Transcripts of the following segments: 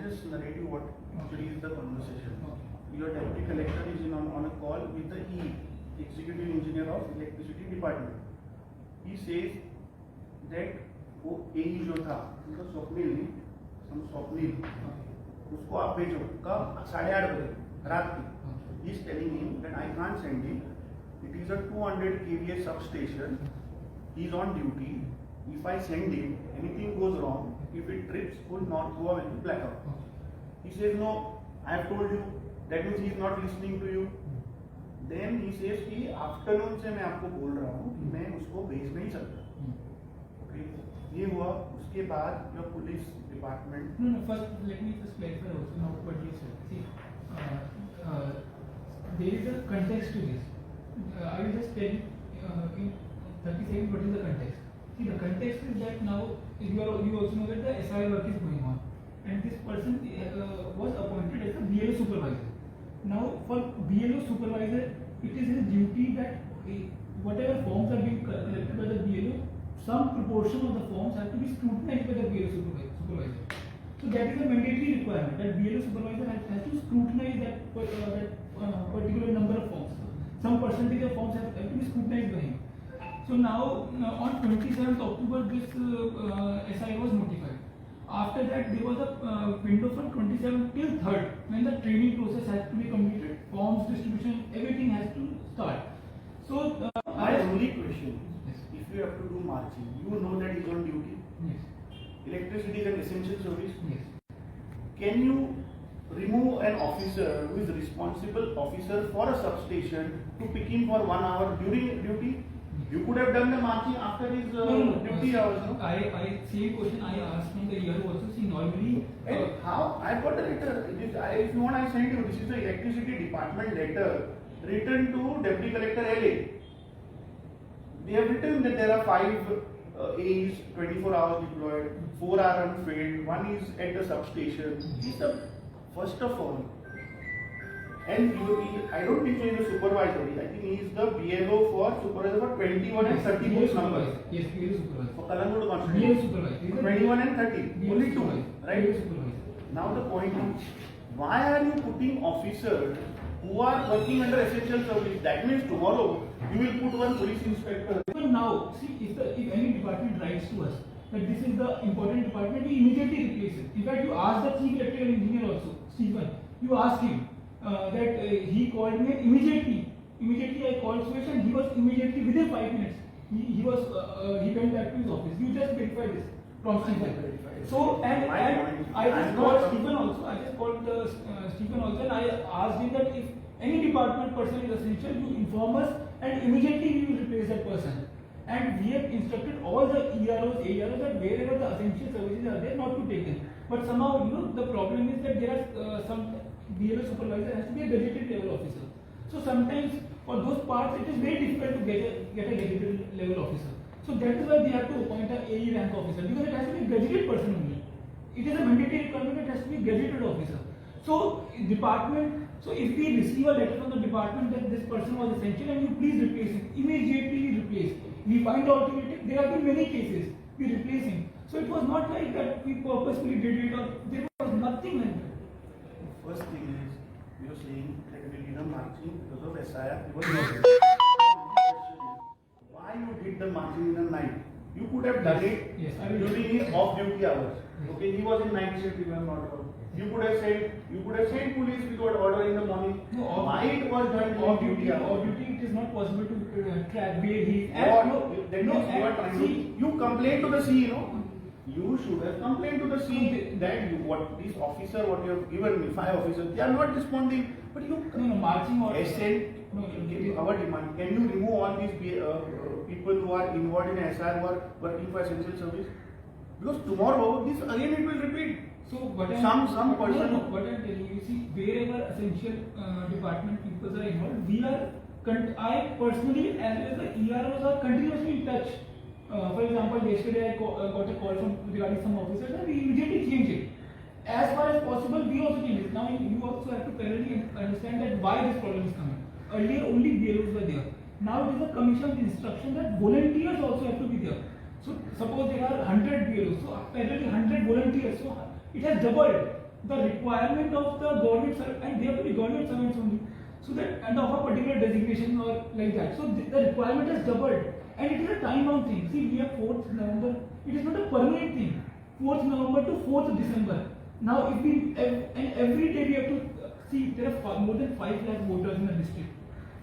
just narrate you what actually is the conversation. Your deputy collector is on a call with the executive engineer of electricity department. He says that वो AE जो था उनका स्वप्निल उसको आप भेजो कब 8:30 बजे रात की. He is telling him that I can't send him. It is a 200 kVA substation. He is on duty. If I send him, anything goes wrong. If it trips, will not go away blackout. He says no. I have told you. That means he is not listening to you. Then he says कि afternoon से मैं आपको बोल रहा हूँ कि मैं उसको भेज नहीं सकता. Okay. ये हुआ. उसके बाद your police department. No. First, let me just clarify also now what you said. See, there is a context to this. I will just tell in 30 seconds what is the context. See, the context is that now you also know that the SI work is going on, and this person was appointed as a BLO supervisor. Now, for BLO supervisor, it is his duty that whatever forms are being collected by the BLO, some proportion of the forms have to be scrutinized by the BLO supervisor. So that is a mandatory requirement that BLO supervisor has to scrutinize that particular number of forms. Some percentage of forms have to be scrutinized by him. So now on 27th October, this SI was notified. After that, there was a window from 27th till 3rd when the training process has to be completed, forms distribution, everything has to start. So my only question is, if you have to do marching, you know that he's on duty. Yes. Electricity is an essential service. Yes. Can you remove an officer who is responsible officer for a substation to pick him for 1 hour during duty? You could have done the marching after his duty hours. No? I same question I asked from the year also. See, normally. How? I've got the letter. If you want, I send you. This is the electricity department letter written to Deputy Collector LA. They have written that there are 5 A's, 24 hours deployed, 4 are unfilled, 1 is at the substation. First of all, and I don't think he is a supervisor. I think he is the BLO for supervisor for 21 and 30 post numbers. Yes, BLO supervisor. For Kalangood constituency. BLO supervisor. 21 and 30. Only 2, right? BLO supervisor. Now the point is, why are you putting officers who are working under essential service? That means tomorrow you will put one police inspector. Even now, see, if any department writes to us that this is the important department, we immediately replace it. In fact, you ask the chief electrical engineer also, Stephen. You ask him. That he called me immediately. Immediately I called Suresh and he was immediately within 5 minutes. He went back to his office. You just verify this from Stephen. So and I just called Stephen also. I just called Stephen also and I asked him that if any department person is essential, you inform us and immediately we will replace that person. And we have instructed all the EROs, AROs that wherever the essential services are there, not to take them. But somehow, the problem is that there are some BLO supervisor has to be a gazetted level officer. So sometimes for those parts it is very difficult to get a gazetted level officer. So that is why they have to appoint a AE rank officer, because it has to be a gazetted person only. It is a mandatory requirement, it has to be a gazetted officer. So if we receive a letter from the department that this person was essential and you please replace him, immediately replace. We find alternative. There have been many cases. We replace him. So it was not like that we purposefully did it or there was nothing like that. First thing is, you are saying that we did a marching because of SIR. Why you did the marching in the night? You could have done it during his off-duty hours. Okay, he was in night shift, if I am not wrong. You could have said police without order in the morning. No, why it was done off-duty hours? Off-duty, it is not possible to track where he is. You complain to the CEO. You should have complained to the CEO that this officer, what you have given me, 5 officers, they are not responding. But you marching or our demand. Can you remove all these people who are involved in SR who are working for essential service? Because tomorrow this again it will repeat. So what what I'm telling you, see, wherever essential department people are involved, I personally as well as the EROs are continuously in touch. For example, yesterday I got a call from regarding some officers and we immediately changed it. As far as possible, we also change it. Now you also have to parallelly understand that why this problem is coming. Earlier only BLOs were there. Now it is a commissioned instruction that volunteers also have to be there. So suppose there are 100 BLOs, so parallelly 100 volunteers. So it has doubled. the requirement of the government and they have to be government servants only. So that and of a particular designation or like that. So the requirement is doubled and it is a time-bound thing. See, we have 4th November. It is not a permanent thing. 4th November to 4th December. Now, if we and every day we have to see there are more than 5 lakh voters in the district.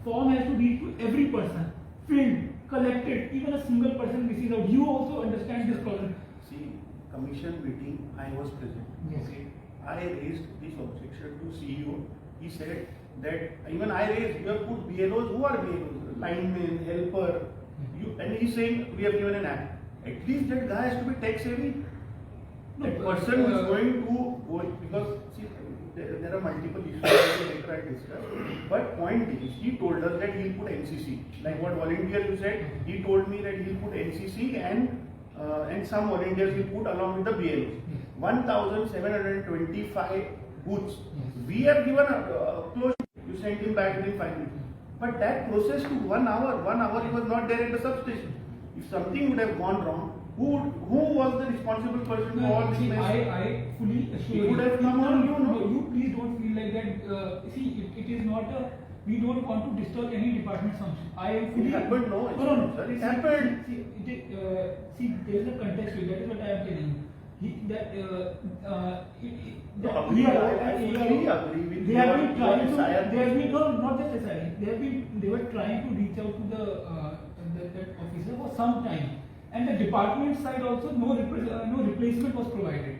Form has to reach to every person, filled, collected. Even a single person misses out. You also understand this problem. See, commission meeting, I was present. Yes. Okay. I raised this objection to CEO. He said that even I raised, you have put BLOs. Who are BLOs? Linemen, helper. And he's saying we have given an act. At least that guy has to be tech savvy. No, That person who is going to go, because see, there are multiple issues that later I discuss. But point is, he told us that he'll put NCC. Like what volunteer you said, he told me that he'll put NCC and some volunteers will put along with the BLOs. 1,725 booths. We have given a close. You sent him back within 5 minutes. But that process took 1 hour. 1 hour he was not there at the substation. If something would have gone wrong, who was the responsible person for all this mess? I fully assure you. He would have come on, you know. You please don't feel like that. See, it is not a. We don't want to disturb any department's function. I am fully. It happened, no. No. Sir, it happened. See, there is a context to it. That is what I am telling you. I fully agree with they have been trying to. They have been not just SIR. They were trying to reach out to that officer for some time, and the department side also no replacement was provided.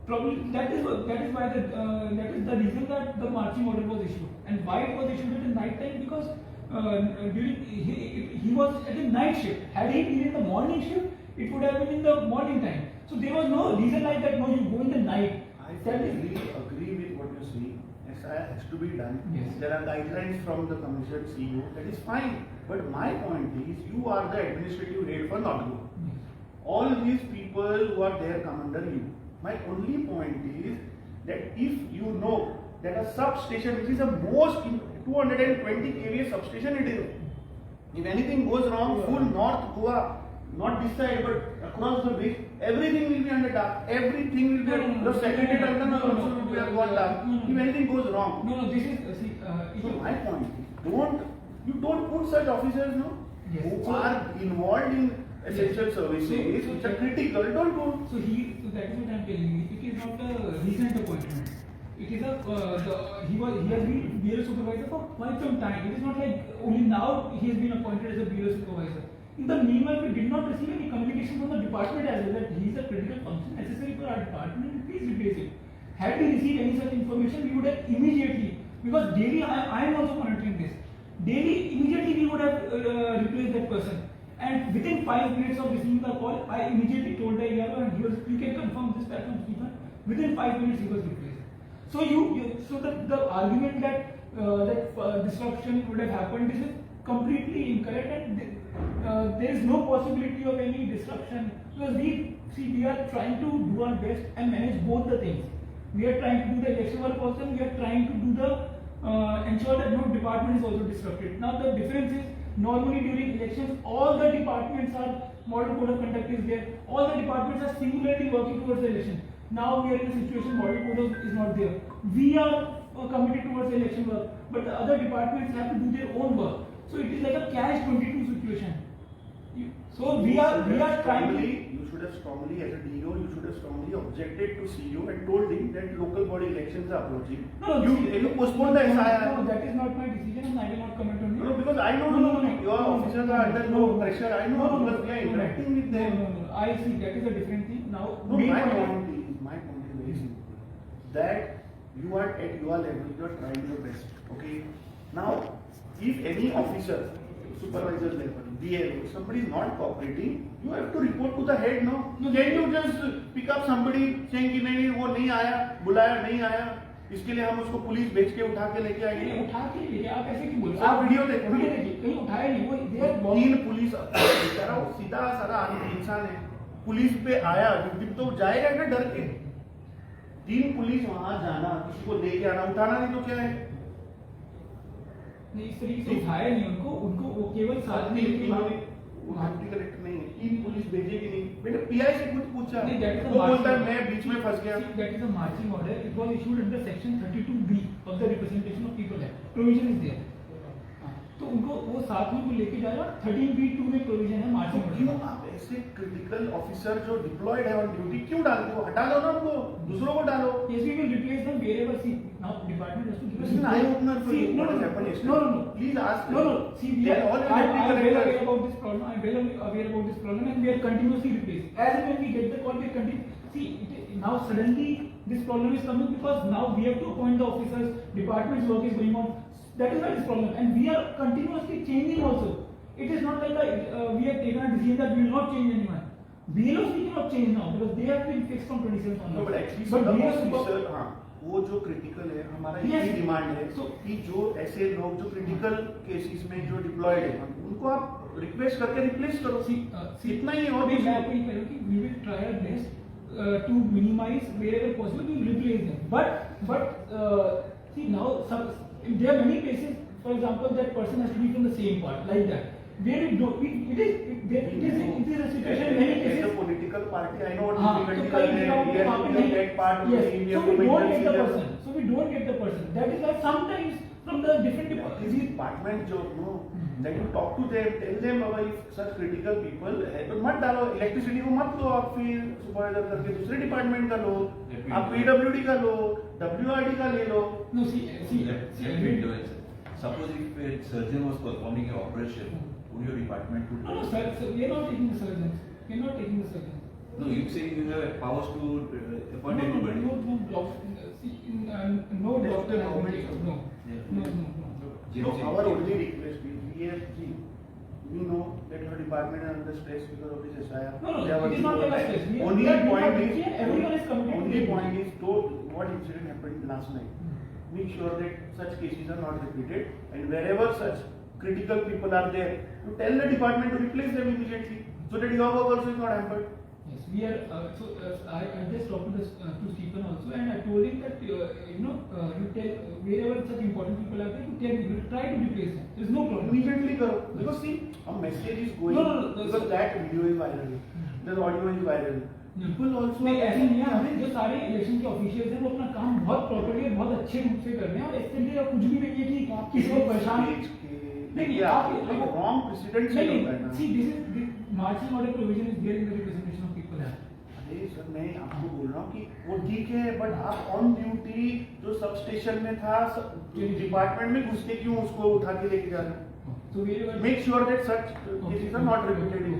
Probably that is why that is the reason that the marching order was issued. And why it was issued at the night time? Because during he was at the night shift. Had he been in the morning shift, it would have been in the morning time. So there was no reason like that. No, you go in the night. I agree with what you say. SIR has to be done. Yes. There are guidelines from the commission CEO. That is fine. But my point is, you are the administrative head for North Goa. Yes. All these people who are there come under you. My only point is that if you know that a substation, which is the most 220 kVA substation it is, if anything goes wrong, full North Goa, not this side but across the bridge, everything will be under dark. Everything will be the secondary terminal also will be gone dark. If anything goes wrong. No, this is So my point is, you don't put such officers, no, yes. who are involved in essential services, which are critical. Don't do. So that is what I am telling you. It is not a recent appointment. It is he has been BLO supervisor for quite some time. It is not like only now he has been appointed as a BLO supervisor. In the meanwhile, we did not receive any communication from the department as well that he is a critical function necessary for our department. Please replace it. Had we received any such information, we would have immediately, because daily I am also monitoring this. Daily, immediately we would have replaced that person. And within 5 minutes of receiving the call, I immediately told the ARO and you can confirm this platform, Stephen. Within 5 minutes he was replaced. So so the argument that disruption would have happened, this is completely incorrect, and there is no possibility of any disruption because we are trying to do our best and manage both the things. We are trying to do the election work also, and we are trying to do the ensure that no department is also disrupted. Now the difference is, normally during elections, all the departments are, model code of conduct is there, all the departments are singularly working towards the election. Now we are in a situation model code is not there. We are committed towards the election work, but the other departments have to do their own work. So it is like a catch-22 situation. So we are trying to. You should have strongly, as a DO, you should have strongly objected to CEO and told him that local body elections are approaching. No, you postponed the SIR. No, that is not my decision, and I will not comment on it. No, because I know your officers are under no pressure. I know because we are interacting with them. No. I see that is a different thing. Now, my point is very simple. That you are at your level, you are trying your best. Okay. Now, if any officer, supervisor level, DLO, somebody is not cooperating, you have to report to the head, no? Can you just pick up somebody saying कि नहीं वो नहीं आया, बुलाया नहीं आया, इसके लिए हम उसको पुलिस भेज के उठा के लेके आएंगे? उठा के लेके आप ऐसे क्यों बोल रहे हो? आप वीडियो देखो, कहीं उठाया नहीं वो तीन पुलिस बेचारा सीधा सारा इंसान है, पुलिस पे आया, तो जाएगा ना डर के? 3 पुलिस वहां जाना, किसी को लेके आना, उठाना नहीं तो क्या है? नहीं, इस तरीके से उठाया नहीं उनको वो केवल साथ में डिप्टी कलेक्टर नहीं है, 3 पुलिस भेजेगी नहीं, बेटा पीआई से खुद पूछ पूछा, नहीं, that is a वो बोलता है marching मैं बीच में फंस गया. See, that is a marching order. It was issued under section 32B of the Representation of People Act. Provision is there. तो उनको वो साथ में वो लेके जा रहा है. 13B2 में प्रोविजन है मार्चिंग तो ऑर्डर. क्यों आप ऐसे क्रिटिकल ऑफिसर जो डिप्लॉयड है ऑन ड्यूटी क्यों डालते हो? हटा लो ना उनको, दूसरों को डालो. Yes, we will replace them wherever. See, now department has to give us. This is an eye-opener for you. What has happened yesterday? No. Please ask them. No. See, we They are are all I am elected well aware collectors. about this problem. I am well aware about this problem, and we are continuously replacing. As and when we get the call, we continue. See, now suddenly this problem is coming because now we have to appoint the officers. Department's work is going on. That is why this problem, and we are continuously changing also. It is not like we have taken a decision that we will not change anyone. BLOs we cannot change now because they have been fixed from 27th onwards. No, but actually, But the we are officer, हाँ, वो जो critical है हमारा Yes. यही demand है So- कि जो ऐसे लोग जो क्रिटिकल केसेस में जो डिप्लॉयड है उनको आप रिक्वेस्ट करके रिप्लेस करो. इतना ही और मैं कुछ आपको ये कह रहा हूँ कि we will try our best to minimize wherever possible. We will replace them. But see now there are many cases. For example, that person has to be from the same part like that. Where it is a situation in many cases. Political party I know हाँ, what तो difficulty कई है. जगहों पे वहाँ पे नहीं. That part Yes. So we don't get the person. That is why sometimes from the different department जो know that you talk to them, tell them बाबा इफ सच क्रिटिकल पीपल है तो मत डालो. इलेक्ट्रिसिटी को मत लो आप, फिर सुपरवाइजर करके दूसरे डिपार्टमेंट का लो. आप पीडब्ल्यूडी का लो, डब्ल्यूआरडी का ले लो. No, see. Suppose if a surgeon was performing an operation, would your department would? No, sir. We are not taking the surgeons. We are not taking the surgeons. No, you say you have powers to appoint anybody. No doctor. See, no doctor has been taken. No. So our only request is we know that your department is under stress because of this SIR. No, They are it is not working under overtime. stress. We are- Only we are point busy is and everyone is committed to only it. point is what incident happened last night. Make sure that such cases are not repeated, and wherever such critical people are there, you tell the department to replace them immediately so that your work also is not hampered. Yes, we are. I just talked to Stephen also, and I told him that you tell wherever such important people are there, you try to replace them. There is no problem. Immediately karo. Because see, a message is going. No, because that video is viral. The audio is viral. People also. नहीं ऐसे नहीं है. हमें जो सारे election के officials हैं वो अपना काम बहुत प्रॉपर्ली और बहुत अच्छे रूप से कर रहे हैं और इसके लिए कुछ भी नहीं है कि किसी को परेशान नहीं आप रॉन्ग प्रेसिडेंट से होता है ना. See, this marching order provision is there in the Representation of People Act. अरे सर मैं आपको बोल रहा हूँ कि वो ठीक है, बट आप ऑन ड्यूटी जो सब स्टेशन में था डिपार्टमेंट में घुस के क्यों उसको उठा के लेके जा रहे हैं? So wherever make sure that such cases are not repeated in